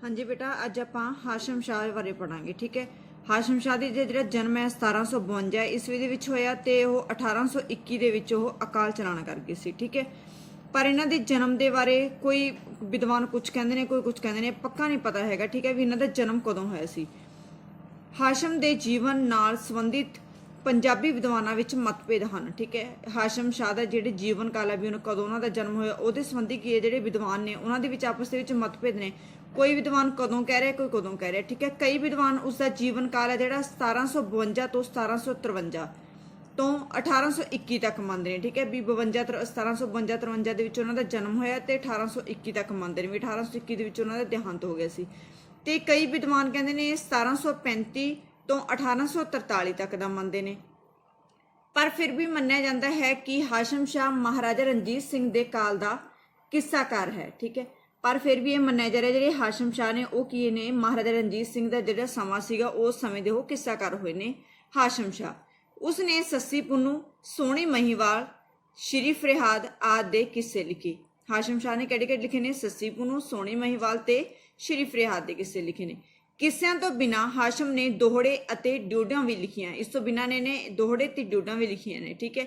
हाँ जी बेटा, अज आपां हाशम शाह बारे पढ़ांगे। ठीक है, हाशम शाह दी जिहड़ा जन्म है 1752 ईस्वी दे विच होया ते ओह 1821 दे विच ओह अकाल चलाण कर गए सी। ठीक है, पर इन्हां दे जन्म दे बारे कोई विद्वान कुछ कहंदे ने, कोई कुछ कहंदे ने, पक्का नहीं पता हैगा। ठीक है, भी इन्हां दा जन्म कदों होया सी। हाशम दे जीवन नाल संबंधित पंजाबी विद्वानां विच मतभेद हन। ठीक है, हाशम शाह दा जिहड़े जीवन काल है भी कदों उन्हां दा जन्म होया उहदे संबंधी की जिहड़े विद्वान ने उन्हां दे विच आपस दे विच मतभेद ने। कोई विद्वान कदों कह रहा, कोई कदों कह रहा। ठीक है, कई विद्वान उसका जीवन काल है जिहड़ा 1752 तो 1753 तो 1821 तक मनते हैं। ठीक है, भी 1752 ਦੇ ਵਿੱਚ ਉਹਨਾਂ ਦਾ ਜਨਮ ਹੋਇਆ ਤੇ 1821 ਤੱਕ ਮੰਨਦੇ ਨੇ ਵੀ 1821 ਦੇ ਵਿੱਚ ਉਹਨਾਂ ਦਾ ਦੇਹਾਂਤ ਹੋ ਗਿਆ ਸੀ। ਤੇ ਕਈ ਵਿਦਵਾਨ ਕਹਿੰਦੇ ਨੇ 1735 ਤੋਂ 1843 ਤੱਕ ਦਾ ਮੰਨਦੇ ਨੇ। ਪਰ ਫਿਰ ਵੀ ਮੰਨਿਆ ਜਾਂਦਾ ਹੈ ਕਿ ਹਾਸ਼ਮ ਸ਼ਾਹ ਮਹਾਰਾਜਾ ਰਣਜੀਤ ਸਿੰਘ ਦੇ ਕਾਲ ਦਾ ਕਿੱਸਾਕਾਰ ਹੈ। ਠੀਕ ਹੈ, ਪਰ ਫਿਰ ਵੀ ਇਹ ਮੰਨਿਆ ਜਾ ਰਿਹਾ ਜਿਹੜੇ ਹਾਸ਼ਮ ਸ਼ਾਹ ਨੇ ਉਹ ਕੀ ਨੇ, ਮਹਾਰਾਜਾ ਰਣਜੀਤ ਸਿੰਘ ਦਾ ਜਿਹੜਾ ਸਮਾਂ ਸੀਗਾ ਉਸ ਸਮੇਂ ਦੇ ਉਹ ਕਿੱਸਾਕਾਰ ਹੋਏ ਨੇ ਹਾਸ਼ਮ ਸ਼ਾਹ। ਉਸਨੇ ਸੱਸੀ ਪੁੰਨੂ, ਸੋਹਣੀ ਮਹੀਵਾਲ, ਸ਼੍ਰੀ ਫਰਿਹਾਦ ਆਦਿ ਦੇ ਕਿੱਸੇ ਲਿਖੇ। ਹਾਸ਼ਮ ਸ਼ਾਹ ਨੇ ਕਿਹੜੇ ਕਿਹੜੇ ਲਿਖੇ ਨੇ? ਸੱਸੀ ਪੁੰਨੂ, ਸੋਹਣੀ ਮਹੀਵਾਲ ਤੇ ਸ਼੍ਰੀ ਫਰਿਹਾਦ ਦੇ ਕਿੱਸੇ ਲਿਖੇ ਨੇ। ਕਿੱਸਿਆਂ ਤੋਂ ਬਿਨਾਂ ਹਾਸ਼ਮ ਨੇ ਦੋਹੜੇ ਅਤੇ ਡਿਊਡਾਂ ਵੀ ਲਿਖੀਆਂ। ਇਸ ਤੋਂ ਬਿਨਾਂ ਨੇ ਦੋਹੜੇ ਤੇ ਡਿਊਡਾਂ ਵੀ ਲਿਖੀਆਂ ਨੇ। ਠੀਕ ਹੈ,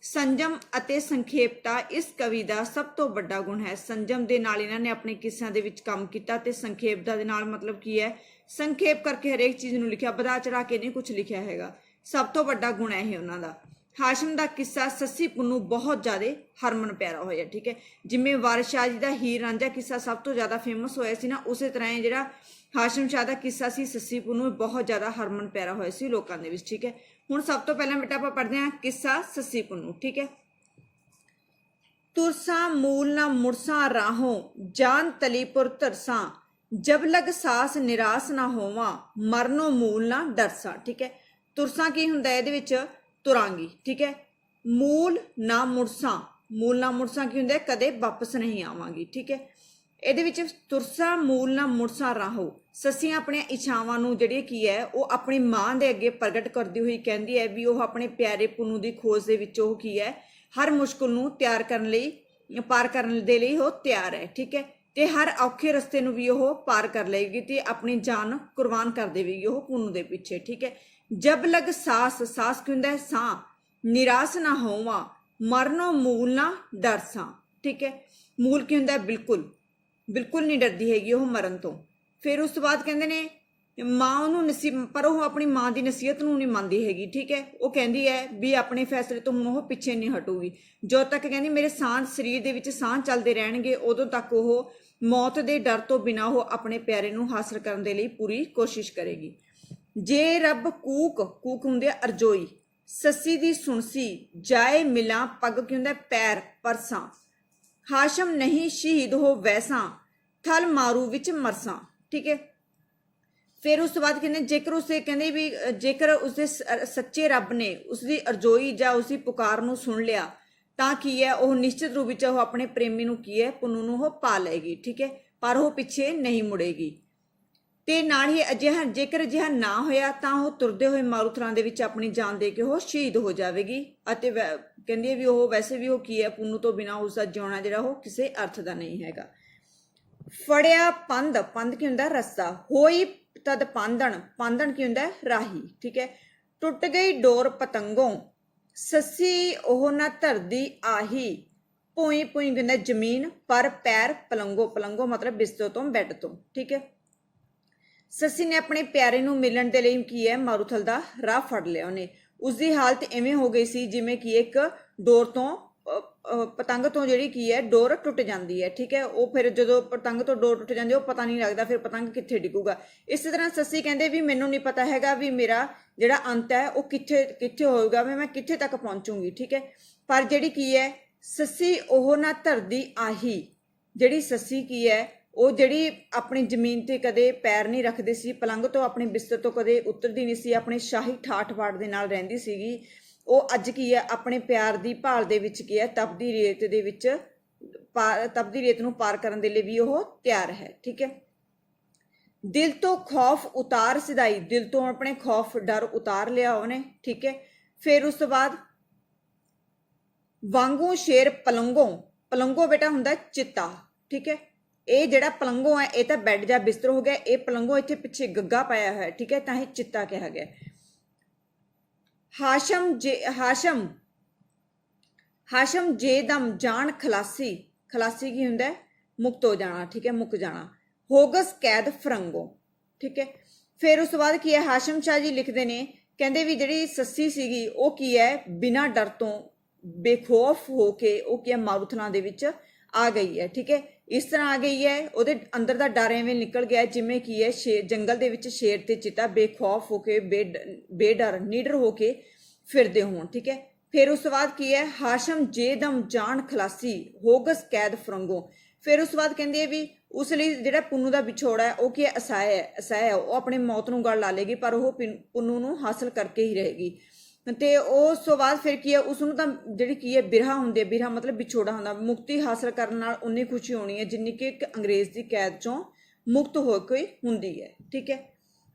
ਸੰਜਮ ਅਤੇ ਸੰਖੇਪਤਾ ਇਸ ਕਵੀ ਦਾ ਸਭ ਤੋਂ ਵੱਡਾ ਗੁਣ ਹੈ। ਸੰਜਮ ਦੇ ਨਾਲ ਇਹਨਾਂ ਨੇ ਆਪਣੇ ਕਿੱਸਿਆਂ ਦੇ ਵਿੱਚ ਕੰਮ ਕੀਤਾ ਤੇ ਸੰਖੇਪਤਾ ਦੇ ਨਾਲ ਮਤਲਬ ਕੀ ਹੈ, ਸੰਖੇਪ ਕਰਕੇ ਹਰੇਕ ਚੀਜ਼ ਨੂੰ ਲਿਖਿਆ, ਵਧਾ ਚੜਾ ਕੇ ਨਹੀਂ ਕੁਝ ਲਿਖਿਆ ਹੈਗਾ। ਸਭ ਤੋਂ ਵੱਡਾ ਗੁਣ ਹੈ ਇਹ ਉਹਨਾਂ ਦਾ। ਹਾਸ਼ਮ ਦਾ ਕਿੱਸਾ ਸੱਸੀ ਪੁੰਨੂ ਬਹੁਤ ਜ਼ਿਆਦਾ ਹਰਮਨ ਪਿਆਰਾ ਹੋਇਆ। ਠੀਕ ਹੈ, ਜਿਵੇਂ ਵਾਰਿਸ ਸ਼ਾਹ ਜੀ ਦਾ ਹੀਰ ਰਾਂਝਾ ਕਿੱਸਾ ਸਭ ਤੋਂ ਜ਼ਿਆਦਾ ਫੇਮਸ ਹੋਇਆ ਸੀ ਨਾ, ਉਸੇ ਤਰ੍ਹਾਂ ਇਹ ਜਿਹੜਾ ਹਾਸ਼ਮ ਸ਼ਾਹ ਦਾ ਕਿੱਸਾ ਸੀ ਸੱਸੀ ਪੁੰਨੂ ਬਹੁਤ ਜ਼ਿਆਦਾ ਹਰਮਨ ਪਿਆਰਾ ਹੋਇਆ ਸੀ ਲੋਕਾਂ ਦੇ ਵਿੱਚ। ਠੀਕ ਹੈ, ਹੁਣ ਸਭ ਤੋਂ ਪਹਿਲਾਂ ਬੇਟਾ ਆਪਾਂ ਪੜ੍ਹਦੇ ਹਾਂ ਕਿੱਸਾ ਸੱਸੀ ਪੁੰਨੂ। ਠੀਕ ਹੈ, ਤੁਰਸਾਂ ਮੂਲ ਨਾ ਮੁਰਸਾਂ ਰਾਹੋਂ ਜਾਨ ਤਲੀਪੁਰ ਧਰਸਾਂ ਜਬ ਲਗ ਸਾਸ ਨਿਰਾਸ ਨਾ ਹੋਵਾਂ ਮਰਨੋਂ ਮੂਲ ਨਾ ਡਰਸਾਂ। ਠੀਕ ਹੈ, ਤੁਰਸਾਂ ਕੀ ਹੁੰਦਾ ਇਹਦੇ ਵਿੱਚ? ਤੁਰਾਂਗੀ। ਠੀਕ ਹੈ, ਮੂਲ ਨਾ ਮੁਰਸਾਂ, ਮੂਲ ਨਾ ਮੁਰਸਾਂ ਕੀ ਹੁੰਦਾ? ਕਦੇ ਵਾਪਸ ਨਹੀਂ ਆਵਾਂਗੀ। ਠੀਕ ਹੈ, ਇਹਦੇ ਵਿੱਚ ਤੁਰਸਾਂ ਮੂਲ ਨਾ ਮੁਰਸਾਂ ਰਾਹੋ, ਸੱਸੀਆਂ ਆਪਣੀਆਂ ਇੱਛਾਵਾਂ ਨੂੰ ਜਿਹੜੀ ਕੀ ਹੈ ਉਹ ਆਪਣੀ ਮਾਂ ਦੇ ਅੱਗੇ ਪ੍ਰਗਟ ਕਰਦੀ ਹੋਈ ਕਹਿੰਦੀ ਹੈ ਵੀ ਉਹ ਆਪਣੇ ਪਿਆਰੇ ਪੁੰਨੂ ਦੀ ਖੋਜ ਦੇ ਵਿੱਚ ਉਹ ਕੀ ਹੈ, ਹਰ ਮੁਸ਼ਕਲ ਨੂੰ ਤਿਆਰ ਕਰਨ ਲਈ, ਪਾਰ ਕਰਨ ਦੇ ਲਈ ਉਹ ਤਿਆਰ ਹੈ। ਠੀਕ ਹੈ, ਤੇ ਹਰ ਔਖੇ ਰਸਤੇ ਨੂੰ ਵੀ ਉਹ ਪਾਰ ਕਰ ਲਏਗੀ ਤੇ ਆਪਣੀ ਜਾਨ ਕੁਰਬਾਨ ਕਰ ਦੇਵੇਗੀ ਉਹ ਪੁੰਨੂ ਦੇ ਪਿੱਛੇ। ਠੀਕ ਹੈ, ਜਬ ਲਗ ਸਾਸ, ਸਾਸ ਕੀ ਹੁੰਦਾ? ਸਾਹ। ਨਿਰਾਸ਼ ਨਾ ਹੋਵਾਂ ਮਰਨੋਂ ਮੂਲ ਨਾ ਡਰਸਾਂ। ਠੀਕ ਹੈ, ਮੂਲ ਕੀ ਹੁੰਦਾ? ਬਿਲਕੁਲ, ਬਿਲਕੁਲ ਨਹੀਂ ਡਰਦੀ ਹੈਗੀ ਉਹ ਮਰਨ ਤੋਂ। ਫਿਰ ਉਸ ਤੋਂ ਬਾਅਦ ਕਹਿੰਦੇ ਨੇ ਮਾਂ ਉਹਨੂੰ ਪਰ ਉਹ ਆਪਣੀ ਮਾਂ ਦੀ ਨਸੀਹਤ ਨੂੰ ਨਹੀਂ ਮੰਨਦੀ ਹੈਗੀ। ਠੀਕ ਹੈ, ਉਹ ਕਹਿੰਦੀ ਹੈ ਵੀ ਆਪਣੇ ਫੈਸਲੇ ਤੋਂ ਹੁਣ ਉਹ ਪਿੱਛੇ ਨਹੀਂ ਹਟੂਗੀ। ਜਦੋਂ ਤੱਕ ਕਹਿੰਦੀ ਮੇਰੇ ਸਾਹ ਸਰੀਰ ਦੇ ਵਿੱਚ ਸਾਹ ਚੱਲਦੇ ਰਹਿਣਗੇ ਉਦੋਂ ਤੱਕ ਉਹ ਮੌਤ ਦੇ ਡਰ ਤੋਂ ਬਿਨਾਂ ਉਹ ਆਪਣੇ ਪਿਆਰੇ ਨੂੰ ਹਾਸਲ ਕਰਨ ਦੇ ਲਈ ਪੂਰੀ ਕੋਸ਼ਿਸ਼ ਕਰੇਗੀ। ਜੇ ਰੱਬ ਕੂਕ, ਕੂਕ ਹੁੰਦੇ ਅਰਜੋਈ, ਸੱਸੀ ਦੀ ਸੁਣਸੀ ਜਾਏ ਮਿਲਾਂ ਪੱਗ ਕੀ ਹੁੰਦਾ? ਪੈਰ ਪਰਸਾਂ। ਹਾਸ਼ਮ ਨਹੀਂ ਸ਼ਹੀਦ ਹੋ ਵੈਸਾਂ ਥਲ ਮਾਰੂ ਵਿੱਚ ਮਰਸਾਂ। ਠੀਕ ਹੈ, ਫਿਰ ਉਸ ਤੋਂ ਬਾਅਦ ਕਹਿੰਦੇ ਜੇਕਰ ਉਸੇ ਕਹਿੰਦੇ ਵੀ ਜੇਕਰ ਉਸਦੇ ਸੱਚੇ ਰੱਬ ਨੇ ਉਸਦੀ ਅਰਜ਼ੋਈ ਜਾਂ ਉਸਦੀ ਪੁਕਾਰ ਨੂੰ ਸੁਣ ਲਿਆ ਤਾਂ ਕੀ ਹੈ, ਉਹ ਨਿਸ਼ਚਿਤ ਰੂਪ ਵਿੱਚ ਉਹ ਆਪਣੇ ਪ੍ਰੇਮੀ ਨੂੰ ਕੀ ਹੈ, ਪੁੰਨੂ ਨੂੰ ਉਹ ਪਾ ਲਏਗੀ। ਠੀਕ ਹੈ, ਪਰ ਉਹ ਪਿੱਛੇ ਨਹੀਂ ਮੁੜੇਗੀ। ਤੇ ਨਾਲ ਹੀ ਅਜਿਹਾ ਜੇਕਰ ਅਜਿਹਾ ਨਾ ਹੋਇਆ ਤਾਂ ਉਹ ਤੁਰਦੇ ਹੋਏ ਮਾਰੂਥਲਾਂ ਦੇ ਵਿੱਚ ਆਪਣੀ ਜਾਨ ਦੇ ਕੇ ਉਹ ਸ਼ਹੀਦ ਹੋ ਜਾਵੇਗੀ। ਅਤੇ ਕਹਿੰਦੀ ਹੈ ਵੀ ਉਹ ਵੈਸੇ ਵੀ ਉਹ ਕੀ ਹੈ, ਪੁੰਨੂ ਤੋਂ ਬਿਨਾਂ ਉਸਦਾ ਜਿਉਣਾ ਜਿਹੜਾ ਉਹ ਕਿਸੇ ਅਰਥ ਦਾ ਨਹੀਂ ਹੈਗਾ। ਫੜਿਆ ਪੰਧ, ਪੰਧ ਕੀ ਹੁੰਦਾ? ਰਸਤਾ। ਹੋਈ ਤਦ ਪਾਂਧਣ, ਪਾਂਧਣ ਕੀ ਹੁੰਦਾ? ਰਾਹੀ। ਠੀਕ ਹੈ, ਟੁੱਟ ਗਈ ਡੋਰ ਪਤੰਗੋਂ ਸੱਸੀ ਉਹ ਨਾ ਧਰਦੀ ਆਹੀ ਭੂਈ, ਭੂਈ ਕੀ ਹੁੰਦਾ? ਜ਼ਮੀਨ, ਪਰ ਪੈਰ ਪਲੰਗੋ, ਪਲੰਗੋ ਮਤਲਬ ਬਿਸਤਰ ਤੋਂ, ਬੈੱਡ ਤੋਂ। ਠੀਕ ਹੈ, ਸੱਸੀ ਨੇ ਆਪਣੇ ਪਿਆਰੇ ਨੂੰ ਮਿਲਣ ਦੇ ਲਈ ਕੀ ਹੈ, ਮਾਰੂਥਲ ਦਾ ਰਾਹ ਫੜ ਲਿਆ ਉਹਨੇ। ਉਸਦੀ ਹਾਲਤ ਇਵੇਂ ਹੋ ਗਈ ਸੀ ਜਿਵੇਂ ਕਿ ਇੱਕ ਡੋਰ ਤੋਂ, ਪਤੰਗ ਤੋਂ ਜਿਹੜੀ ਕੀ ਹੈ ਡੋਰ ਟੁੱਟ ਜਾਂਦੀ ਹੈ। ਠੀਕ ਹੈ, ਉਹ ਫਿਰ ਜਦੋਂ ਪਤੰਗ ਤੋਂ ਡੋਰ ਟੁੱਟ ਜਾਂਦੀ ਉਹ ਪਤਾ ਨਹੀਂ ਲੱਗਦਾ ਫਿਰ ਪਤੰਗ ਕਿੱਥੇ ਡਿੱਗੂਗਾ। ਇਸੇ ਤਰ੍ਹਾਂ ਸੱਸੀ ਕਹਿੰਦੇ ਵੀ ਮੈਨੂੰ ਨਹੀਂ ਪਤਾ ਹੈਗਾ ਵੀ ਮੇਰਾ ਜਿਹੜਾ ਅੰਤ ਹੈ ਉਹ ਕਿੱਥੇ ਕਿੱਥੇ ਹੋਊਗਾ, ਮੈਂ ਕਿੱਥੇ ਤੱਕ ਪਹੁੰਚੂਗੀ। ਠੀਕ ਹੈ, ਪਰ ਜਿਹੜੀ ਕੀ ਹੈ ਸੱਸੀ ਉਹ ਨਾ ਧਰਦੀ ਆਹੀ, ਜਿਹੜੀ ਸੱਸੀ ਕੀ ਹੈ ਉਹ ਜਿਹੜੀ ਆਪਣੀ ਜ਼ਮੀਨ ਤੇ ਕਦੇ ਪੈਰ ਨਹੀਂ ਰੱਖਦੀ ਸੀ, ਪਲੰਗ ਤੋਂ ਆਪਣੇ ਬਿਸਤਰ ਤੋਂ ਕਦੇ ਉਤਰਦੀ ਨਹੀਂ ਸੀ, ਆਪਣੇ ਸ਼ਾਹੀ ਠਾਠ ਬਾਠ ਦੇ ਨਾਲ ਰਹਿੰਦੀ ਸੀਗੀ, ਉਹ ਅੱਜ ਕੀ ਹੈ ਆਪਣੇ ਪਿਆਰ ਦੀ ਭਾਲ ਦੇ ਵਿੱਚ ਕੀ ਹੈ ਤਪਦੀ ਰੇਤ ਦੇ ਵਿੱਚ ਤਪਦੀ ਰੇਤ ਨੂੰ ਪਾਰ ਕਰਨ ਦੇ ਲਈ ਵੀ ਉਹ ਤਿਆਰ ਹੈ। ਠੀਕ ਹੈ, ਦਿਲ ਤੋਂ ਖੌਫ ਉਤਾਰ ਸਿਧਾਈ, ਦਿਲ ਤੋਂ ਆਪਣੇ ਖੌਫ ਡਰ ਉਤਾਰ ਲਿਆ ਉਹਨੇ। ਠੀਕ ਹੈ, ਫਿਰ ਉਸ ਤੋਂ ਬਾਅਦ ਵਾਂਗੂ ਸ਼ੇਰ ਪਲੰਗੋਂ, ਪਲੰਗੋ ਬੇਟਾ ਹੁੰਦਾ ਚਿੱਤਾ। ਠੀਕ ਹੈ, ਇਹ ਜਿਹੜਾ ਪਲੰਘੋ ਹੈ ਇਹ ਤਾਂ ਬੈੱਡ ਜਾਂ ਬਿਸਤਰ ਹੋ ਗਿਆ, ਇਹ ਪਲੰਘੋ ਇੱਥੇ ਪਿੱਛੇ ਗੱਗਾ ਪਾਇਆ ਹੋਇਆ, ਠੀਕ ਹੈ, ਤਾਂ ਇਹ ਚਿੱਤਾ ਕਿਹਾ ਗਿਆ। ਹਾਸ਼ਮ ਜੇ ਦਮ ਜਾਣ ਖਲਾਸੀ, ਖਲਾਸੀ ਕੀ ਹੁੰਦਾ, ਮੁਕਤ ਹੋ ਜਾਣਾ, ਠੀਕ ਹੈ, ਮੁੱਕ ਜਾਣਾ। ਹੋਗਸ ਕੈਦ ਫਰੰਗੋ, ਠੀਕ ਹੈ। ਫਿਰ ਉਸ ਤੋਂ ਬਾਅਦ ਕੀ ਹੈ, ਹਾਸ਼ਮ ਸ਼ਾਹ ਜੀ ਲਿਖਦੇ ਨੇ, ਕਹਿੰਦੇ ਵੀ ਜਿਹੜੀ ਸੱਸੀ ਸੀਗੀ ਉਹ ਕੀ ਹੈ, ਬਿਨਾਂ ਡਰ ਤੋਂ ਬੇਖੌਫ ਹੋ ਕੇ ਉਹ ਕੀ ਹੈ ਮਾਰੂਥਲਾਂ ਦੇ ਵਿੱਚ ਆ ਗਈ ਹੈ, ਠੀਕ ਹੈ। ਇਸ ਤਰ੍ਹਾਂ ਆ ਗਈ ਹੈ, ਉਹਦੇ ਅੰਦਰ ਦਾ ਡਰ ਐਵੇਂ ਨਿਕਲ ਗਿਆ ਜਿਵੇਂ ਕੀ ਹੈ ਸ਼ੇਰ, ਜੰਗਲ ਦੇ ਵਿੱਚ ਸ਼ੇਰ ਤੇ ਚੀਤਾ ਬੇਖੌਫ ਹੋ ਕੇ ਬੇਡਰ ਨੀਡਰ ਹੋ ਕੇ ਫਿਰਦੇ ਹੋਣ, ਠੀਕ ਹੈ। ਫਿਰ ਉਸ ਤੋਂ ਬਾਅਦ ਕੀ ਹੈ, ਹਾਸ਼ਮ ਜੇ ਦਮ ਜਾਨ ਖਲਾਸੀ ਹੋਗਸ ਕੈਦ ਫਰੰਗੋ। ਫਿਰ ਉਸ ਤੋਂ ਬਾਅਦ ਕਹਿੰਦੇ ਆ ਵੀ ਉਸ ਲਈ ਜਿਹੜਾ ਪੁੰਨੂ ਦਾ ਵਿਛੋੜਾ ਹੈ ਉਹ ਕੀ ਹੈ, ਅਸਾਇਆ, ਉਹ ਆਪਣੀ ਮੌਤ ਨੂੰ ਗਲ ਲਾ ਲੇਗੀ ਪਰ ਉਹ ਪੁੰਨੂ ਨੂੰ ਹਾਸਲ ਕਰਕੇ ਹੀ ਰਹੇਗੀ। ਤੇ ਉਸ ਤੋਂ ਬਾਅਦ ਫਿਰ ਕੀ ਹੈ, ਉਸ ਨੂੰ ਤਾਂ ਜਿਹੜੀ ਕੀ ਹੈ ਬਿਰਹਾ ਹੁੰਦੀ ਹੈ, ਬਿਰਹਾ ਮਤਲਬ ਵਿਛੋੜਾ ਹੁੰਦਾ। ਮੁਕਤੀ ਹਾਸਲ ਕਰਨ ਨਾਲ ਉਨੀ ਖੁਸ਼ੀ ਹੋਣੀ ਹੈ ਜਿੰਨੀ ਕਿ ਇੱਕ ਅੰਗਰੇਜ਼ ਦੀ ਕੈਦ ਚੋਂ ਮੁਕਤ ਹੋ ਕੇ ਹੁੰਦੀ ਹੈ, ਠੀਕ ਹੈ।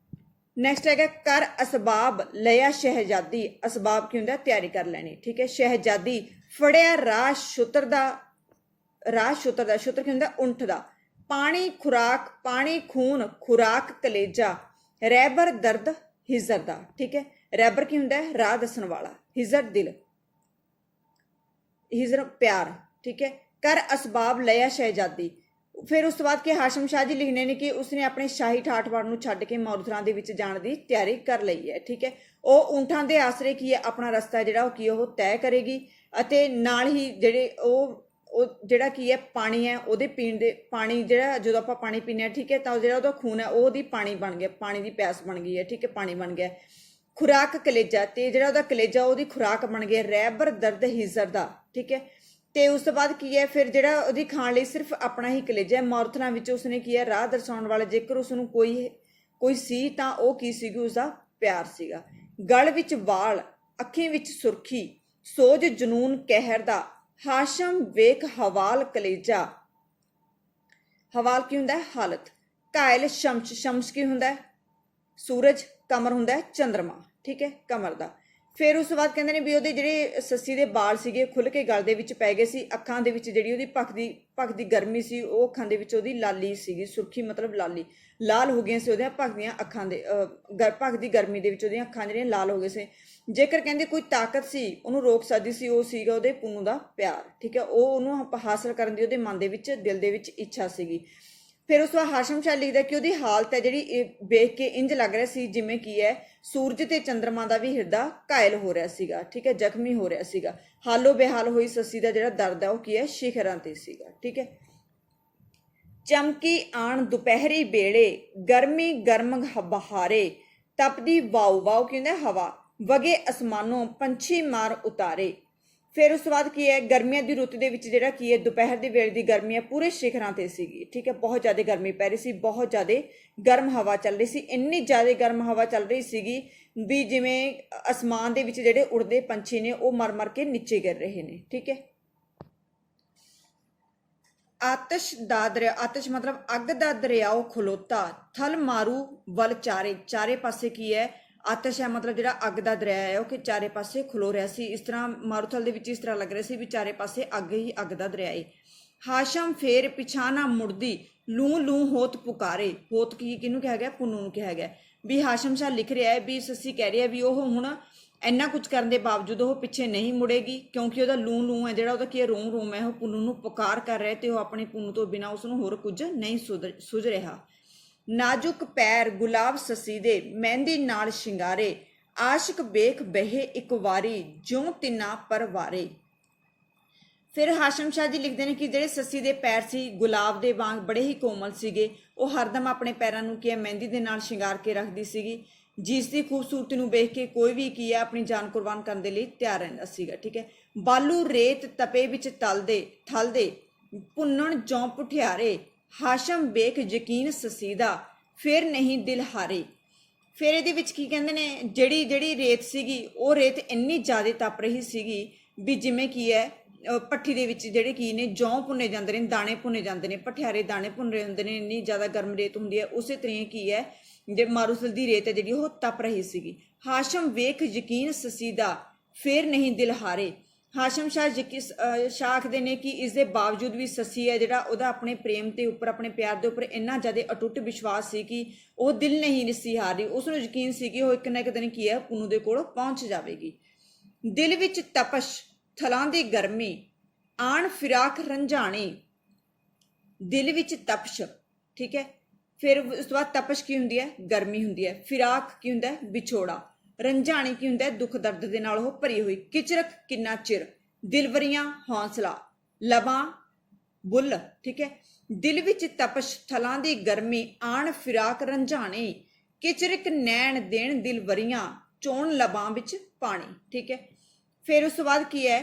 ਨੈਕਸਟ ਹੈਗਾ ਕਰ ਅਸਬਾਬ ਲਿਆ ਸ਼ਹਿਜ਼ਾਦੀ। ਅਸਬਾਬ ਕੀ ਹੁੰਦਾ, ਤਿਆਰੀ ਕਰ ਲੈਣੀ, ਠੀਕ ਹੈ। ਸ਼ਹਿਜ਼ਾਦੀ ਫੜਿਆ ਰਾਹ ਸ਼ੁਤਰ ਦਾ, ਸ਼ੁਤਰ ਕੀ ਹੁੰਦਾ, ਊਂਠ ਦਾ। ਪਾਣੀ ਖੁਰਾਕ, ਪਾਣੀ ਖੂਨ, ਖੁਰਾਕ ਕਲੇਜਾ, ਰਹਿਬਰ ਦਰਦ ਹਿਜ਼ਰ ਦਾ, ਠੀਕ ਹੈ। ਰਹਿਬਰ ਕੀ ਹੁੰਦਾ, ਰਾਹ ਦੱਸਣ ਵਾਲਾ, ਹਿਜ਼ਰ ਦਿਲ, ਹਿਜ਼ਰ ਪਿਆਰ, ਠੀਕ ਹੈ। ਕਰ ਅਸਬਾਬ ਲਿਆ ਸ਼ਹਿਜ਼ਾਦੀ। ਫਿਰ ਉਸ ਤੋਂ ਬਾਅਦ ਕਿ ਹਾਸ਼ਮ ਸ਼ਾਹ ਜੀ ਲਿਖਦੇ ਨੇ ਕਿ ਉਸਨੇ ਆਪਣੇ ਸ਼ਾਹੀ ਠਾਠਵਾੜ ਨੂੰ ਛੱਡ ਕੇ ਮਾਰੂਥਲਾਂ ਦੇ ਵਿੱਚ ਜਾਣ ਦੀ ਤਿਆਰੀ ਕਰ ਲਈ ਹੈ, ਠੀਕ ਹੈ। ਉਹ ਊਂਠਾਂ ਦੇ ਆਸਰੇ ਕੀ ਹੈ ਆਪਣਾ ਰਸਤਾ ਜਿਹੜਾ ਉਹ ਕੀ ਉਹ ਤੈਅ ਕਰੇਗੀ, ਅਤੇ ਨਾਲ ਹੀ ਜਿਹੜੇ ਉਹ ਜਿਹੜਾ ਕੀ ਹੈ ਪਾਣੀ ਹੈ ਉਹਦੇ ਪੀਣ ਦੇ, ਪਾਣੀ ਜਿਹੜਾ ਜਦੋਂ ਆਪਾਂ ਪਾਣੀ ਪੀਂਦੇ ਹਾਂ, ਠੀਕ ਹੈ, ਤਾਂ ਜਿਹੜਾ ਉਹਦਾ ਖੂਨ ਹੈ ਉਹ ਉਹਦੀ ਪਾਣੀ ਬਣ ਗਿਆ, ਪਾਣੀ ਦੀ ਪਿਆਸ ਬਣ ਗਈ ਹੈ, ਠੀਕ ਹੈ, ਪਾਣੀ ਬਣ ਗਿਆ। ਖੁਰਾਕ ਕਲੇਜਾ, ਤੇ ਜਿਹੜਾ ਉਹਦਾ ਕਲੇਜਾ ਉਹਦੀ ਖੁਰਾਕ ਬਣ ਗਿਆ, ਰਹਿਬਰ ਦਰਦ ਹਿਜ਼ਰ ਦਾ, ਠੀਕ ਹੈ। ਤੇ ਉਸ ਤੋਂ ਬਾਅਦ ਕੀ ਹੈ, ਫਿਰ ਜਿਹੜਾ ਉਹਦੀ ਖਾਣ ਲਈ ਸਿਰਫ ਆਪਣਾ ਹੀ ਕਲੇਜਾ ਹੈ। ਮਾਰੂਥਲਾਂ ਵਿੱਚ ਉਸਨੇ ਕੀ ਹੈ ਰਾਹ ਦਰਸਾਉਣ ਵਾਲਾ ਜੇਕਰ ਉਸਨੂੰ ਕੋਈ ਸੀ ਤਾਂ ਉਹ ਕੀ ਸੀਗੀ, ਉਸਦਾ ਪਿਆਰ ਸੀਗਾ। ਗਲ ਵਿੱਚ ਵਾਲ, ਅੱਖੀਂ ਵਿੱਚ ਸੁਰਖੀ, ਸੋਜ ਜਨੂਨ ਕਹਿਰ ਦਾ, ਹਾਸ਼ਮ ਵੇਖ ਹਵਾਲ ਕਲੇਜਾ। ਹਵਾਲ ਕੀ ਹੁੰਦਾ, ਹਾਲਤ। ਘਾਇਲ ਸ਼ਮਸ਼, ਸ਼ਮਸ਼ ਕੀ ਹੁੰਦਾ, ਸੂਰਜ। ਕਮਰ ਹੁੰਦਾ ਚੰਦਰਮਾ, ਠੀਕ ਹੈ, ਕਮਰ ਦਾ। ਫਿਰ ਉਸ ਤੋਂ ਬਾਅਦ ਕਹਿੰਦੇ ਨੇ ਵੀ ਉਹਦੇ ਜਿਹੜੇ ਸੱਸੀ ਦੇ ਵਾਲ ਸੀਗੇ ਖੁੱਲ੍ਹ ਕੇ ਗਲ ਦੇ ਵਿੱਚ ਪੈ ਗਏ ਸੀ। ਅੱਖਾਂ ਦੇ ਵਿੱਚ ਜਿਹੜੀ ਉਹਦੀ ਭਖਦੀ ਗਰਮੀ ਸੀ ਉਹ ਅੱਖਾਂ ਦੇ ਵਿੱਚ ਉਹਦੀ ਲਾਲੀ ਸੀਗੀ, ਸੁਰਖੀ ਮਤਲਬ ਲਾਲੀ, ਲਾਲ ਹੋ ਗਈਆਂ ਸੀ ਉਹਦੀਆਂ ਭਖਦੀਆਂ ਅੱਖਾਂ ਦੇ, ਭਖਦੀ ਗਰਮੀ ਦੇ ਵਿੱਚ ਉਹਦੀਆਂ ਅੱਖਾਂ ਜਿਹੜੀਆਂ ਲਾਲ ਹੋ ਗਏ ਸੀ। ਜੇਕਰ ਕਹਿੰਦੇ ਕੋਈ ਤਾਕਤ ਸੀ ਉਹਨੂੰ ਰੋਕ ਸਕਦੀ ਸੀ, ਉਹ ਸੀਗਾ ਉਹਦੇ ਪੁੰਨੂ ਦਾ ਪਿਆਰ, ਠੀਕ ਹੈ। ਉਹ ਉਹਨੂੰ ਹਾਸਲ ਕਰਨ ਦੀ ਉਹਦੇ ਮਨ ਦੇ ਵਿੱਚ, ਦਿਲ ਦੇ ਵਿੱਚ ਇੱਛਾ ਸੀਗੀ। ਫਿਰ ਉਸ ਤੋਂ ਬਾਅਦ ਹਾਸ਼ਮ ਸ਼ਾਹ ਲਿਖਦਾ ਕਿ ਉਹਦੀ ਹਾਲਤ ਹੈ ਜਿਹੜੀ ਵੇਖ ਕੇ ਇੰਜ ਲੱਗ ਰਿਹਾ ਸੀ ਜਿਵੇਂ ਕੀ ਹੈ ਸੂਰਜ ਤੇ ਚੰਦਰਮਾ ਦਾ ਵੀ ਹਿਰਦਾ ਘਾਇਲ ਹੋ ਰਿਹਾ ਸੀਗਾ, ਠੀਕ ਹੈ, ਜ਼ਖਮੀ ਹੋ ਰਿਹਾ ਸੀਗਾ। ਹਾਲੋ ਬੇਹਾਲ ਹੋਈ ਸੱਸੀ ਦਾ ਜਿਹੜਾ ਦਰਦ ਹੈ ਉਹ ਕੀ ਹੈ ਸ਼ਿਖਰਾਂ ਤੇ ਸੀਗਾ, ਠੀਕ ਹੈ। ਚਮਕੀ ਆਣ ਦੁਪਹਿਰੀ ਵੇਲੇ, ਗਰਮੀ ਗਰਮ ਬਹਾਰੇ, ਤਪਦੀ ਵਾਉ, ਵਾਉ ਕੀ ਹੁੰਦਾ ਹਵਾ, ਵਗੇ ਅਸਮਾਨੋਂ ਪੰਛੀ ਮਾਰ ਉਤਾਰੇ। ਫਿਰ ਉਸ ਤੋਂ ਬਾਅਦ ਕੀ ਹੈ, ਗਰਮੀਆਂ ਦੀ ਰੁੱਤ ਦੇ ਵਿੱਚ ਜਿਹੜਾ ਕੀ ਹੈ ਦੁਪਹਿਰ ਦੇ ਵੇਲੇ ਦੀ ਗਰਮੀ ਹੈ ਪੂਰੇ ਸ਼ਿਖਰਾਂ ਤੇ ਸੀਗੀ, ਠੀਕ ਹੈ। ਬਹੁਤ ਜ਼ਿਆਦਾ ਗਰਮੀ ਪੈ ਰਹੀ ਸੀ, ਬਹੁਤ ਜ਼ਿਆਦਾ ਗਰਮ ਹਵਾ ਚੱਲ ਰਹੀ ਸੀ। ਇੰਨੀ ਜ਼ਿਆਦਾ ਗਰਮ ਹਵਾ ਚੱਲ ਰਹੀ ਸੀਗੀ ਵੀ ਜਿਵੇਂ ਅਸਮਾਨ ਦੇ ਵਿੱਚ ਜਿਹੜੇ ਉੜਦੇ ਪੰਛੀ ਨੇ ਉਹ ਮਰ ਮਰ ਕੇ ਨੀਚੇ ਗਿਰ ਰਹੇ ਨੇ, ਠੀਕ ਹੈ। ਆਤਸ਼ ਦਾ ਦਰਿਆ, ਆਤਸ਼ ਮਤਲਬ ਅੱਗ ਦਾ ਦਰਿਆਓ ਖਲੋਤਾ, ਥਲ ਮਾਰੂ ਵੱਲ ਚਾਰੇ, ਚਾਰੇ ਪਾਸੇ ਕੀ ਹੈ ਆਤਸ਼ ਹੈ ਮਤਲਬ ਜਿਹੜਾ ਅੱਗ ਦਾ ਦਰਿਆ ਹੈ ਉਹ ਕਿ ਚਾਰੇ ਪਾਸੇ ਖਲੋ ਰਿਹਾ ਸੀ। ਇਸ ਤਰ੍ਹਾਂ ਮਾਰੂਥਲ ਦੇ ਵਿੱਚ ਇਸ ਤਰ੍ਹਾਂ ਲੱਗ ਰਿਹਾ ਸੀ ਵੀ ਚਾਰੇ ਪਾਸੇ ਅੱਗ ਹੀ ਅੱਗ ਦਾ ਦਰਿਆ ਹੈ। ਹਾਸ਼ਮ ਫੇਰ ਪਿਛਾ ਨਾ ਮੁੜਦੀ, ਲੂ ਲੂ ਹੋਤ ਪੁਕਾਰੇ, ਹੋਤ ਕੀ ਕਿਹਨੂੰ ਕਿਹਾ ਗਿਆ, ਪੁੰਨੂ ਨੂੰ ਕਿਹਾ ਗਿਆ। ਵੀ ਹਾਸ਼ਮ ਸ਼ਾਹ ਲਿਖ ਰਿਹਾ ਹੈ ਵੀ ਸੱਸੀ ਕਹਿ ਰਿਹਾ ਵੀ ਉਹ ਹੁਣ ਇੰਨਾ ਕੁਝ ਕਰਨ ਦੇ ਬਾਵਜੂਦ ਉਹ ਪਿੱਛੇ ਨਹੀਂ ਮੁੜੇਗੀ, ਕਿਉਂਕਿ ਉਹਦਾ ਲੂ ਲੂ ਹੈ ਜਿਹੜਾ ਉਹਦਾ ਕੀ ਰੋਮ ਰੋਮ ਹੈ ਉਹ ਪੁੰਨੂ ਨੂੰ ਪੁਕਾਰ ਕਰ ਰਿਹਾ ਤੇ ਉਹ ਆਪਣੀ ਪੁੰਨੂ ਤੋਂ ਬਿਨਾਂ ਉਸਨੂੰ ਹੋਰ ਕੁਝ ਨਹੀਂ ਸੁਝ ਰਿਹਾ। ਨਾਜ਼ੁਕ ਪੈਰ ਗੁਲਾਬ ਸੱਸੀ ਦੇ, ਮਹਿੰਦੀ ਨਾਲ ਸ਼ਿੰਗਾਰੇ, ਆਸ਼ਿਕ ਵੇਖ ਬਹੇ ਇੱਕ ਵਾਰੀ, ਜਿਉਂ ਤਿੰਨਾ ਪਰਵਾਰੇ। ਫਿਰ ਹਾਸ਼ਮ ਸ਼ਾਹ ਜੀ ਲਿਖਦੇ ਨੇ ਕਿ ਜਿਹੜੇ ਸੱਸੀ ਦੇ ਪੈਰ ਸੀ ਗੁਲਾਬ ਦੇ ਵਾਂਗ ਬੜੇ ਹੀ ਕੋਮਲ ਸੀਗੇ। ਉਹ ਹਰਦਮ ਆਪਣੇ ਪੈਰਾਂ ਨੂੰ ਕੀ ਹੈ ਮਹਿੰਦੀ ਦੇ ਨਾਲ ਸ਼ਿੰਗਾਰ ਕੇ ਰੱਖਦੀ ਸੀਗੀ, ਜਿਸ ਦੀ ਖੂਬਸੂਰਤੀ ਨੂੰ ਵੇਖ ਕੇ ਕੋਈ ਵੀ ਕੀ ਹੈ ਆਪਣੀ ਜਾਨ ਕੁਰਬਾਨ ਕਰਨ ਦੇ ਲਈ ਤਿਆਰ ਰਹਿੰਦਾ ਸੀਗਾ, ਠੀਕ ਹੈ। ਬਾਲੂ ਰੇਤ ਤਪੇ ਵਿੱਚ ਥਲਦੇ, ਭੁੰਨਣ ਜੌਂ ਪੁਠਿਆਰੇ, ਹਾਸ਼ਮ ਵੇਖ ਯਕੀਨ ਸੱਸੀ ਦਾ, ਫਿਰ ਨਹੀਂ ਦਿਲ ਹਾਰੇ। ਫਿਰ ਇਹਦੇ ਵਿੱਚ ਕੀ ਕਹਿੰਦੇ ਨੇ, ਜਿਹੜੀ ਰੇਤ ਸੀਗੀ ਉਹ ਰੇਤ ਇੰਨੀ ਜ਼ਿਆਦਾ ਤਪ ਰਹੀ ਸੀਗੀ ਵੀ ਜਿਵੇਂ ਕੀ ਹੈ ਭੱਠੀ ਦੇ ਵਿੱਚ ਜਿਹੜੇ ਕੀ ਨੇ ਜੌਂ ਭੁੰਨੇ ਜਾਂਦੇ ਨੇ, ਦਾਣੇ ਭੁੰਨੇ ਜਾਂਦੇ ਨੇ, ਭਠਿਆਰੇ ਦਾਣੇ ਭੁੰਨ ਰਹੇ ਹੁੰਦੇ ਨੇ, ਇੰਨੀ ਜ਼ਿਆਦਾ ਗਰਮ ਰੇਤ ਹੁੰਦੀ ਹੈ। ਉਸੇ ਤਰ੍ਹਾਂ ਕੀ ਹੈ ਜੇ ਮਾਰੂਥਲ ਦੀ ਰੇਤ ਹੈ ਜਿਹੜੀ ਉਹ ਤਪ ਰਹੀ ਸੀਗੀ। ਹਾਸ਼ਮ ਵੇਖ ਯਕੀਨ ਸੱਸੀ ਦਾ, ਫਿਰ ਨਹੀਂ ਦਿਲ ਹਾਰੇ, ਹਾਸ਼ਮ ਸ਼ਾਹ ਆਖਦੇ ਨੇ ਕਿ ਇਸ ਦੇ ਬਾਵਜੂਦ ਵੀ ਸੱਸੀ ਹੈ ਜਿਹੜਾ ਉਹਦਾ ਆਪਣੇ ਪ੍ਰੇਮ ਤੇ ਉੱਪਰ, ਆਪਣੇ ਪਿਆਰ ਦੇ ਉੱਪਰ ਇੰਨਾ ਜ਼ਿਆਦਾ ਅਟੁੱਟ ਵਿਸ਼ਵਾਸ ਸੀ ਕਿ ਉਹ ਦਿਲ ਨਹੀਂ ਸੀ ਹਾਰ ਰਹੀ। ਉਸ ਨੂੰ ਯਕੀਨ ਸੀ ਕਿ ਉਹ ਇੱਕ ਨਾ ਇੱਕ ਦਿਨ ਕੀ ਹੈ ਪੁੰਨੂ ਦੇ ਕੋਲ ਪਹੁੰਚ ਜਾਵੇਗੀ। ਦਿਲ ਵਿੱਚ ਤਪਸ਼, ਥਲਾਂ ਦੀ ਗਰਮੀ, ਆਣ ਫਿਰਾਕ ਰੰਝਾਣੀ। ਦਿਲ ਵਿੱਚ ਤਪਸ਼, ਠੀਕ ਹੈ। ਫਿਰ ਉਸ ਤੋਂ ਬਾਅਦ ਤਪਸ਼ ਕੀ ਹੁੰਦੀ ਹੈ? ਗਰਮੀ ਹੁੰਦੀ ਹੈ। ਫਿਰਾਕ ਕੀ ਹੁੰਦਾ ਹੈ? ਵਿਛੋੜਾ। ਰੰਝਾਣੀ ਕੀ ਹੁੰਦਾ ਹੈ? ਦੁੱਖ ਦਰਦ ਦੇ ਨਾਲ ਉਹ ਭਰੀ ਹੋਈ। ਕਿਚਰਕ ਕਿੰਨਾ ਚਿਰ, ਦਿਲਵਰੀਆਂ ਹੌਸਲਾ, ਲਬਾਂ ਬੁੱਲ, ਠੀਕ ਹੈ। ਦਿਲ ਵਿੱਚ ਤਪਸ਼, ਥਲਾਂ ਦੀ ਗਰਮੀ, ਆਣ ਫਿਰਾਕ ਰੰਝਾਣੀ, ਕਿਚਰਕ ਨੈਣ ਦੇਣ ਦਿਲਵਰੀਆਂ, ਚੋਣ ਲਬਾਂ ਵਿੱਚ ਪਾਣੀ, ਠੀਕ ਹੈ। ਫਿਰ ਉਸ ਤੋਂ ਬਾਅਦ ਕੀ ਹੈ?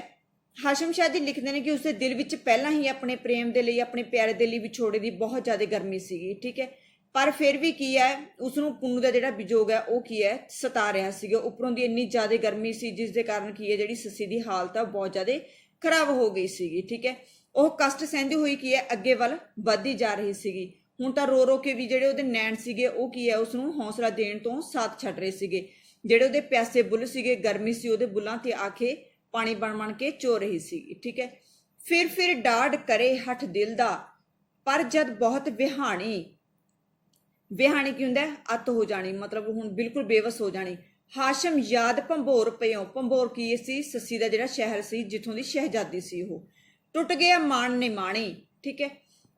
ਹਾਸ਼ਮ ਸ਼ਾਹ ਜੀ ਲਿਖਦੇ ਨੇ ਕਿ ਉਸਦੇ ਦਿਲ ਵਿੱਚ ਪਹਿਲਾਂ ਹੀ ਆਪਣੇ ਪ੍ਰੇਮ ਦੇ ਲਈ, ਆਪਣੇ ਪਿਆਰੇ ਦੇ ਲਈ ਵਿਛੋੜੇ ਦੀ ਬਹੁਤ ਜ਼ਿਆਦਾ ਗਰਮੀ ਸੀਗੀ, ਠੀਕ ਹੈ। ਪਰ ਫਿਰ ਵੀ ਕੀ ਹੈ, ਉਸਨੂੰ ਪੁੰਨੂ ਦਾ ਜਿਹੜਾ ਵਿਜੋਗ ਹੈ ਉਹ ਕੀ ਹੈ ਸਤਾ ਰਿਹਾ ਸੀਗਾ। ਉੱਪਰੋਂ ਦੀ ਇੰਨੀ ਜ਼ਿਆਦਾ ਗਰਮੀ ਸੀ ਜਿਸ ਦੇ ਕਾਰਨ ਕੀ ਹੈ ਜਿਹੜੀ ਸੱਸੀ ਦੀ ਹਾਲਤ ਆ ਬਹੁਤ ਜ਼ਿਆਦਾ ਖਰਾਬ ਹੋ ਗਈ ਸੀਗੀ, ਠੀਕ ਹੈ। ਉਹ ਕਸ਼ਟ ਸਹਿੰਦੀ ਹੋਈ ਕੀ ਹੈ ਅੱਗੇ ਵੱਲ ਵੱਧਦੀ ਜਾ ਰਹੀ ਸੀਗੀ। ਹੁਣ ਤਾਂ ਰੋ ਰੋ ਕੇ ਵੀ ਜਿਹੜੇ ਉਹਦੇ ਨੈਣ ਸੀਗੇ ਉਹ ਕੀ ਹੈ ਉਸਨੂੰ ਹੌਸਲਾ ਦੇਣ ਤੋਂ ਸਾਥ ਛੱਡ ਰਹੇ ਸੀਗੇ। ਜਿਹੜੇ ਉਹਦੇ ਪਿਆਸੇ ਬੁੱਲ ਸੀਗੇ, ਗਰਮੀ ਸੀ ਉਹਦੇ ਬੁੱਲਾਂ ਤੇ ਆ ਕੇ ਪਾਣੀ ਬਣ ਕੇ ਚੋ ਰਹੀ ਸੀਗੀ, ਠੀਕ ਹੈ। ਫਿਰ ਡਾਢ ਕਰੇ ਹੱਠ ਦਿਲ ਦਾ, ਪਰ ਜਦ ਬਹੁਤ ਵਿਹਾਣੀ। ਵਿਹਾਣੀ ਕੀ ਹੁੰਦਾ? ਅੱਤ ਹੋ ਜਾਣੀ, ਮਤਲਬ ਹੁਣ ਬਿਲਕੁਲ ਬੇਵਸ ਹੋ ਜਾਣੀ। ਹਾਸ਼ਮ ਯਾਦ ਭੰਬੋਰ ਪਿਓ। ਭੰਬੋਰ ਕੀ ਸੀ? ਸੱਸੀ ਦਾ ਜਿਹੜਾ ਸ਼ਹਿਰ ਸੀ ਜਿੱਥੋਂ ਦੀ ਸ਼ਹਿਜ਼ਾਦੀ ਸੀ ਉਹ। ਟੁੱਟ ਗਿਆ ਮਾਣ ਨਿਮਾਣੀ, ਠੀਕ ਹੈ।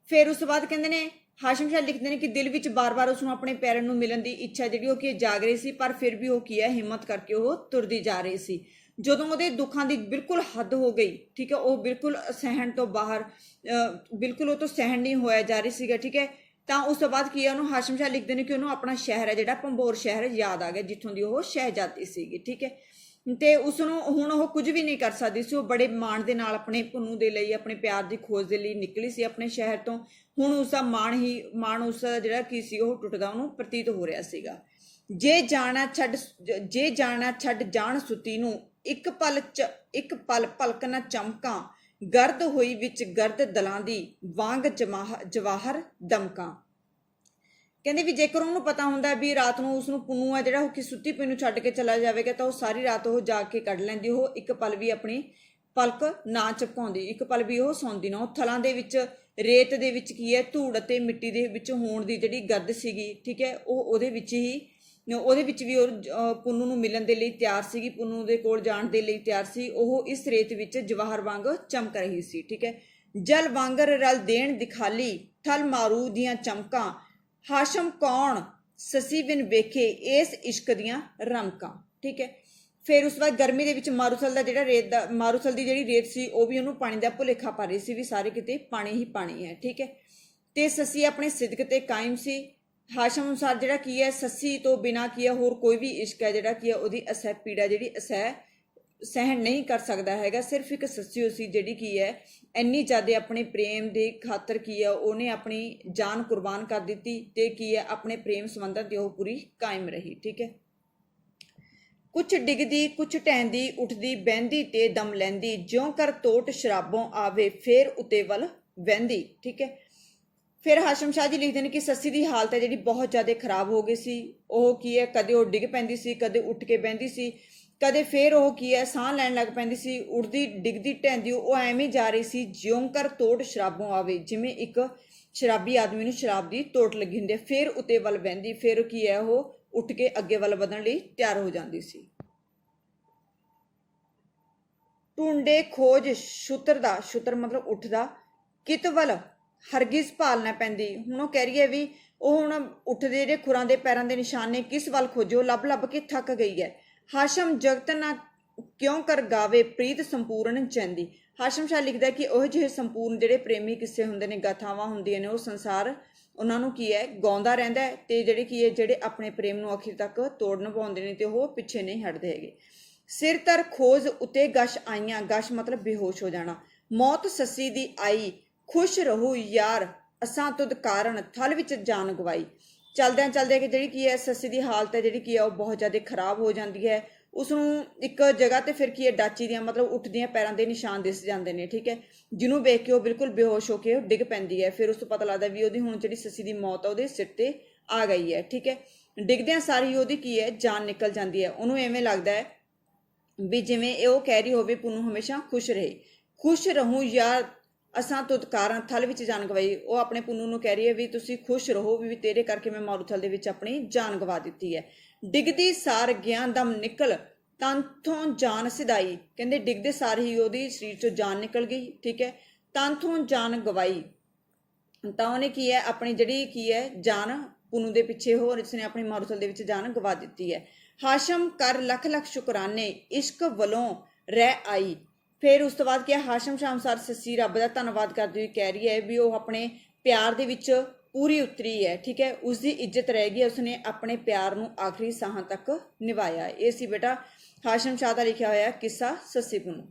ਫਿਰ ਉਸ ਤੋਂ ਬਾਅਦ ਕਹਿੰਦੇ ਨੇ ਹਾਸ਼ਮ ਸ਼ਾਹ ਲਿਖਦੇ ਨੇ ਕਿ ਦਿਲ ਵਿੱਚ ਬਾਰ-ਬਾਰ ਉਸਨੂੰ ਆਪਣੇ ਪਿਆਰੇ ਨੂੰ ਮਿਲਣ ਦੀ ਇੱਛਾ ਜਿਹੜੀ ਉਹ ਕੀ ਜਾਗ ਰਹੀ ਸੀ, ਪਰ ਫਿਰ ਵੀ ਉਹ ਕੀ ਹੈ ਹਿੰਮਤ ਕਰਕੇ ਉਹ ਤੁਰਦੀ ਜਾ ਰਹੀ ਸੀ। ਜਦੋਂ ਉਹਦੇ ਦੁੱਖਾਂ ਦੀ ਬਿਲਕੁਲ ਹੱਦ ਹੋ ਗਈ, ਠੀਕ ਹੈ, ਉਹ ਬਿਲਕੁਲ ਸਹਿਣ ਤੋਂ ਬਾਹਰ, ਬਿਲਕੁਲ ਉਹ ਤੋਂ ਸਹਿਣ ਨਹੀਂ ਹੋਇਆ ਜਾ ਰਹੀ ਸੀਗਾ, ਠੀਕ ਹੈ। ਤਾਂ ਉਸ ਤੋਂ ਬਾਅਦ ਕੀ ਹੈ ਉਹਨੂੰ ਹਾਸ਼ਮ ਸ਼ਾਹ ਲਿਖਦੇ ਨੇ ਕਿ ਉਹਨੂੰ ਆਪਣਾ ਸ਼ਹਿਰ ਹੈ ਜਿਹੜਾ ਭੰਬੋਰ ਸ਼ਹਿਰ ਯਾਦ ਆ ਗਿਆ ਜਿੱਥੋਂ ਦੀ ਉਹ ਸ਼ਹਿਜ਼ਾਦੀ ਸੀਗੀ, ਠੀਕ ਹੈ। ਤੇ ਉਸਨੂੰ ਹੁਣ ਉਹ ਕੁਝ ਵੀ ਨਹੀਂ ਕਰ ਸਕਦੀ ਸੀ। ਉਹ ਬੜੇ ਮਾਣ ਦੇ ਨਾਲ ਆਪਣੇ ਪੁੰਨੂ ਦੇ ਲਈ, ਆਪਣੇ ਪਿਆਰ ਦੀ ਖੋਜ ਦੇ ਲਈ ਨਿਕਲੀ ਸੀ ਆਪਣੇ ਸ਼ਹਿਰ ਤੋਂ। ਹੁਣ ਉਸਦਾ ਮਾਣ ਉਸਦਾ ਜਿਹੜਾ ਕੀ ਸੀ ਉਹ ਟੁੱਟਦਾ ਉਹਨੂੰ ਪ੍ਰਤੀਤ ਹੋ ਰਿਹਾ ਸੀਗਾ। ਜੇ ਜਾਣਾ ਛੱਡ ਜਾਣ ਸੁੱਤੀ ਨੂੰ, ਇੱਕ ਪਲ ਪਲਕ ਨਾ ਚਮਕਾਂ, ਗਰਦ ਹੋਈ ਵਿੱਚ ਗਰਦ ਦਲਾਂ ਦੀ, ਵਾਂਗ ਜਵਾਹਰ ਦਮਕਾਂ। ਕਹਿੰਦੇ ਵੀ ਜੇਕਰ ਉਹਨੂੰ ਪਤਾ ਹੁੰਦਾ ਵੀ ਰਾਤ ਨੂੰ ਉਸਨੂੰ ਪੁੰਨੂ ਹੈ ਜਿਹੜਾ ਉਹ ਕਿ ਸੁੱਤੀ ਪਈ ਨੂੰ ਛੱਡ ਕੇ ਚਲਾ ਜਾਵੇਗਾ ਤਾਂ ਉਹ ਸਾਰੀ ਰਾਤ ਉਹ ਜਾਗ ਕੇ ਕੱਢ ਲੈਂਦੀ। ਉਹ ਇੱਕ ਪਲ ਵੀ ਆਪਣੀ ਪਲਕ ਨਾ ਝਪਕਾਉਂਦੀ, ਇੱਕ ਪਲ ਵੀ ਉਹ ਸੌਂਦੀ ਨਾ। ਉਹ ਥਲਾਂ ਦੇ ਵਿੱਚ, ਰੇਤ ਦੇ ਵਿੱਚ ਕੀ ਹੈ ਧੂੜ ਅਤੇ ਮਿੱਟੀ ਦੇ ਵਿੱਚ ਹੋਣ ਦੀ ਜਿਹੜੀ ਗਰਦ ਸੀਗੀ, ਠੀਕ ਹੈ, ਉਹ ਉਹਦੇ ਵਿੱਚ ਵੀ ਉਹ ਪੁੰਨੂ ਨੂੰ ਮਿਲਣ ਦੇ ਲਈ ਤਿਆਰ ਸੀਗੀ, ਪੁੰਨੂ ਦੇ ਕੋਲ ਜਾਣ ਦੇ ਲਈ ਤਿਆਰ ਸੀ। ਉਹ ਇਸ ਰੇਤ ਵਿੱਚ ਜਵਾਹਰ ਵਾਂਗ ਚਮਕ ਰਹੀ ਸੀ, ਠੀਕ ਹੈ। ਜਲ ਵਾਂਗਰ ਰਲ ਦੇਣ ਦਿਖਾਲੀ, ਥਲ ਮਾਰੂ ਦੀਆਂ ਚਮਕਾਂ, ਹਾਸ਼ਮ ਕੌਣ ਸੱਸੀ ਬਿਨ ਵੇਖੇ ਇਸ ਇਸ਼ਕ ਦੀਆਂ ਰਮਕਾਂ, ਠੀਕ ਹੈ। ਫਿਰ ਉਸ ਤੋਂ ਬਾਅਦ ਗਰਮੀ ਦੇ ਵਿੱਚ ਮਾਰੂਥਲ ਦਾ ਜਿਹੜਾ ਮਾਰੂਥਲ ਦੀ ਜਿਹੜੀ ਰੇਤ ਸੀ ਉਹ ਵੀ ਉਹਨੂੰ ਪਾਣੀ ਦਾ ਭੁਲੇਖਾ ਪਾ ਰਹੀ ਸੀ ਵੀ ਸਾਰੇ ਕਿਤੇ ਪਾਣੀ ਹੀ ਪਾਣੀ ਹੈ, ਠੀਕ ਹੈ। ਤੇ ਸੱਸੀ ਆਪਣੇ ਸਿਦਕ ਤੇ ਕਾਇਮ ਸੀ। ਹਾਸ਼ਮ ਅਨੁਸਾਰ ਜਿਹੜਾ ਕੀ ਹੈ ਸੱਸੀ ਤੋਂ ਬਿਨਾਂ ਕੀ ਹੈ ਹੋਰ ਕੋਈ ਵੀ ਇਸ਼ਕ ਹੈ ਜਿਹੜਾ ਕੀ ਹੈ ਉਹਦੀ ਅਸਹਿ ਪੀੜਾ ਜਿਹੜੀ ਸਹਿਣ ਨਹੀਂ ਕਰ ਸਕਦਾ ਹੈਗਾ। ਸਿਰਫ ਇੱਕ ਸੱਸੀ ਸੀ ਜਿਹੜੀ ਕੀ ਹੈ ਇੰਨੀ ਜ਼ਿਆਦਾ ਆਪਣੇ ਪ੍ਰੇਮ ਦੇ ਖਾਤਰ ਕੀ ਹੈ ਉਹਨੇ ਆਪਣੀ ਜਾਨ ਕੁਰਬਾਨ ਕਰ ਦਿੱਤੀ ਤੇ ਕੀ ਹੈ ਆਪਣੇ ਪ੍ਰੇਮ ਸੰਬੰਧਾਂ ਤੇ ਉਹ ਪੂਰੀ ਕਾਇਮ ਰਹੀ, ਠੀਕ ਹੈ। ਕੁਛ ਡਿੱਗਦੀ ਕੁਛ ਢਹਿੰਦੀ, ਉੱਠਦੀ ਬਹਿੰਦੀ ਤੇ ਦਮ ਲੈਂਦੀ, ਜਿਉਂ ਕਰ ਤੋਟ ਸ਼ਰਾਬੋਂ ਆਵੇ ਫੇਰ ਉਤੇ ਵੱਲ ਵਹਿੰਦੀ, ਠੀਕ ਹੈ। ਫਿਰ ਹਾਸ਼ਮ ਸ਼ਾਹ ਜੀ ਲਿਖਦੇ ਨੇ ਕਿ ਸੱਸੀ ਦੀ ਹਾਲਤ ਹੈ ਜਿਹੜੀ ਬਹੁਤ ਜ਼ਿਆਦਾ ਖਰਾਬ ਹੋ ਗਈ ਸੀ। ਉਹ ਕੀ ਹੈ ਕਦੇ ਉਹ ਡਿੱਗ ਪੈਂਦੀ ਸੀ, ਕਦੇ ਉੱਠ ਕੇ ਬਹਿੰਦੀ ਸੀ, ਕਦੇ ਫਿਰ ਉਹ ਕੀ ਹੈ ਸਾਹ ਲੈਣ ਲੱਗ ਪੈਂਦੀ ਸੀ। ਉੱਠਦੀ ਡਿੱਗਦੀ ਢਹਿੰਦੀ ਉਹ ਐਵੇਂ ਜਾ ਰਹੀ ਸੀ ਜਿਉਂ ਕਰ ਤੋੜ ਸ਼ਰਾਬੋਂ ਆਵੇ, ਜਿਵੇਂ ਇੱਕ ਸ਼ਰਾਬੀ ਆਦਮੀ ਨੂੰ ਸ਼ਰਾਬ ਦੀ ਤੋਟ ਲੱਗੀ ਹੁੰਦੀ ਹੈ। ਫਿਰ ਉਤੇ ਵੱਲ ਵਹਿੰਦੀ, ਫਿਰ ਕੀ ਹੈ ਉਹ ਉੱਠ ਕੇ ਅੱਗੇ ਵੱਲ ਵਧਣ ਲਈ ਤਿਆਰ ਹੋ ਜਾਂਦੀ ਸੀ। ਟੁੰਡੇ ਖੋਜ ਛੁੱਤਰ ਦਾ, ਛੁੱਤਰ ਮਤਲਬ ਉੱਠਦਾ, ਕਿਤ ਵੱਲ ਹਰਗਿਜ਼ ਭਾਲ ਨਾ ਪੈਂਦੀ। ਹੁਣ ਉਹ ਕਹਿ ਰਹੀ ਹੈ ਵੀ ਉਹ ਹੁਣ ਉੱਠਦੇ ਜਿਹੜੇ ਖੁਰਾਂ ਦੇ ਪੈਰਾਂ ਦੇ ਨਿਸ਼ਾਨੇ ਕਿਸ ਵੱਲ ਖੋਜੋ, ਲੱਭ ਲੱਭ ਕੇ ਥੱਕ ਗਈ ਹੈ। ਹਾਸ਼ਮ ਜਗਤ ਨਾ ਕਿਉਂ ਕਰ ਗਾਵੇ ਪ੍ਰੀਤ ਸੰਪੂਰਨ ਚੈਂਦੀ। ਹਾਸ਼ਮ ਸ਼ਾਹ ਲਿਖਦਾ ਕਿ ਉਹ ਜਿਹੇ ਸੰਪੂਰਨ ਜਿਹੜੇ ਪ੍ਰੇਮੀ ਕਿੱਸੇ ਹੁੰਦੇ ਨੇ, ਗਾਥਾਵਾਂ ਹੁੰਦੀਆਂ ਨੇ, ਉਹ ਸੰਸਾਰ ਉਹਨਾਂ ਨੂੰ ਕੀ ਹੈ ਗਾਉਂਦਾ ਰਹਿੰਦਾ ਹੈ ਤੇ ਜਿਹੜੇ ਕੀ ਹੈ ਜਿਹੜੇ ਆਪਣੇ ਪ੍ਰੇਮ ਨੂੰ ਅਖੀਰ ਤੱਕ ਤੋੜ ਨਿਭਾਉਂਦੇ ਨੇ ਤੇ ਉਹ ਪਿੱਛੇ ਨਹੀਂ ਹਟਦੇ ਹੈਗੇ। ਸਿਰ ਤਰ ਖੋਜ ਉਤੇ ਗਸ਼ ਆਈਆਂ, ਗਸ਼ ਮਤਲਬ ਬੇਹੋਸ਼ ਹੋ ਜਾਣਾ, ਮੌਤ ਸੱਸੀ ਦੀ ਆਈ, ਖੁਸ਼ ਰਹੋ ਯਾਰ ਅਸਾਂ ਤੁਧ ਕਾਰਨ, ਥਲ ਵਿੱਚ ਜਾਨ ਗਵਾਈ। ਚਲਦਿਆਂ ਚਲਦਿਆਂ ਕਿ ਜਿਹੜੀ ਕੀ ਹੈ ਸੱਸੀ ਦੀ ਹਾਲਤ ਹੈ ਜਿਹੜੀ ਕੀ ਹੈ ਉਹ ਬਹੁਤ ਜ਼ਿਆਦਾ ਖਰਾਬ ਹੋ ਜਾਂਦੀ ਹੈ। ਉਸਨੂੰ ਇੱਕ ਜਗ੍ਹਾ ਤੇ ਫਿਰ ਕੀ ਹੈ ਡਾਚੀ ਦੀਆਂ ਮਤਲਬ ਉੱਠਦੀਆਂ ਪੈਰਾਂ ਦੇ ਨਿਸ਼ਾਨ ਦਿਸ ਜਾਂਦੇ ਨੇ, ਠੀਕ ਹੈ, ਜਿਹਨੂੰ ਵੇਖ ਕੇ ਉਹ ਬਿਲਕੁਲ ਬੇਹੋਸ਼ ਹੋ ਕੇ ਉਹ ਡਿੱਗ ਪੈਂਦੀ ਹੈ। ਫਿਰ ਉਸ ਤੋਂ ਪਤਾ ਲੱਗਦਾ ਵੀ ਉਹਦੀ ਹੁਣ ਜਿਹੜੀ ਸੱਸੀ ਦੀ ਮੌਤ ਆ ਉਹਦੇ ਸਿਰ ਤੇ ਆ ਗਈ ਹੈ, ਠੀਕ ਹੈ। ਡਿੱਗਦਿਆਂ ਸਾਰੀ ਉਹਦੀ ਕੀ ਹੈ ਜਾਨ ਨਿਕਲ ਜਾਂਦੀ ਹੈ। ਉਹਨੂੰ ਐਵੇਂ ਲੱਗਦਾ ਹੈ ਵੀ ਜਿਵੇਂ ਇਹ ਉਹ ਕਹਿ ਰਹੀ ਹੋਵੇ ਪੁੰਨੂ ਹਮੇਸ਼ਾ ਖੁਸ਼ ਰਹੇ। ਖੁਸ਼ ਰਹੂੰ ਯਾਰ ਅਸਾਂ ਤੁਤਕਾਰਾਂ ਥਲ ਵਿੱਚ ਜਾਨ ਗਵਾਈ। ਉਹ ਆਪਣੇ ਪੁੰਨੂ ਨੂੰ ਕਹਿ ਰਹੀ ਹੈ ਵੀ ਤੁਸੀਂ ਖੁਸ਼ ਰਹੋ ਵੀ ਤੇਰੇ ਕਰਕੇ ਮੈਂ ਮਾਰੂਥਲ ਦੇ ਵਿੱਚ ਆਪਣੀ ਜਾਨ ਗਵਾ ਦਿੱਤੀ ਹੈ। ਡਿੱਗਦੀ ਸਾਰ ਗਿਆਨ ਦਮ ਨਿਕਲ ਤਨ ਤੋਂ ਜਾਨ ਸਿਧਾਈ। ਕਹਿੰਦੇ ਡਿੱਗਦੇ ਸਾਰ ਹੀ ਉਹਦੀ ਸਰੀਰ ਚੋਂ ਜਾਨ ਨਿਕਲ ਗਈ, ਠੀਕ ਹੈ। ਤਨ ਤੋਂ ਜਾਨ ਗਵਾਈ, ਤਾਂ ਉਹਨੇ ਕੀ ਹੈ ਆਪਣੀ ਜਿਹੜੀ ਕੀ ਹੈ ਜਾਨ ਪੁੰਨੂ ਦੇ ਪਿੱਛੇ ਹੋ ਉਸਨੇ ਆਪਣੀ ਮਾਰੂਥਲ ਦੇ ਵਿੱਚ ਜਾਨ ਗਵਾ ਦਿੱਤੀ ਹੈ। ਹਾਸ਼ਮ ਕਰ ਲੱਖ ਲੱਖ ਸ਼ੁਕਰਾਨੇ ਇਸ਼ਕ ਵੱਲੋਂ ਰਹਿ ਆਈ। ਫਿਰ ਉਸ ਤੋਂ ਬਾਅਦ ਕੀ ਹੈ ਹਾਸ਼ਮ ਸ਼ਾਮਸਾਰ ਸੱਸੀ ਰੱਬ ਦਾ ਧੰਨਵਾਦ ਕਰਦੀ ਹੋਈ ਕਹਿ ਰਹੀ ਹੈ ਵੀ ਉਹ ਆਪਣੇ ਪਿਆਰ ਦੇ ਵਿੱਚ ਪੂਰੀ ਉਤਰੀ ਹੈ, ਠੀਕ ਹੈ। ਉਸਦੀ ਇੱਜ਼ਤ ਰਹਿ ਗਈ, ਉਸਨੇ ਆਪਣੇ ਪਿਆਰ ਨੂੰ ਆਖਰੀ ਸਾਹਾਂ ਤੱਕ ਨਿਭਾਇਆ। ਇਹ ਸੀ ਬੇਟਾ ਹਾਸ਼ਮ ਸ਼ਾਹ ਦਾ ਲਿਖਿਆ ਹੋਇਆ ਕਿੱਸਾ ਸੱਸੀ ਪੁੰਨੂ।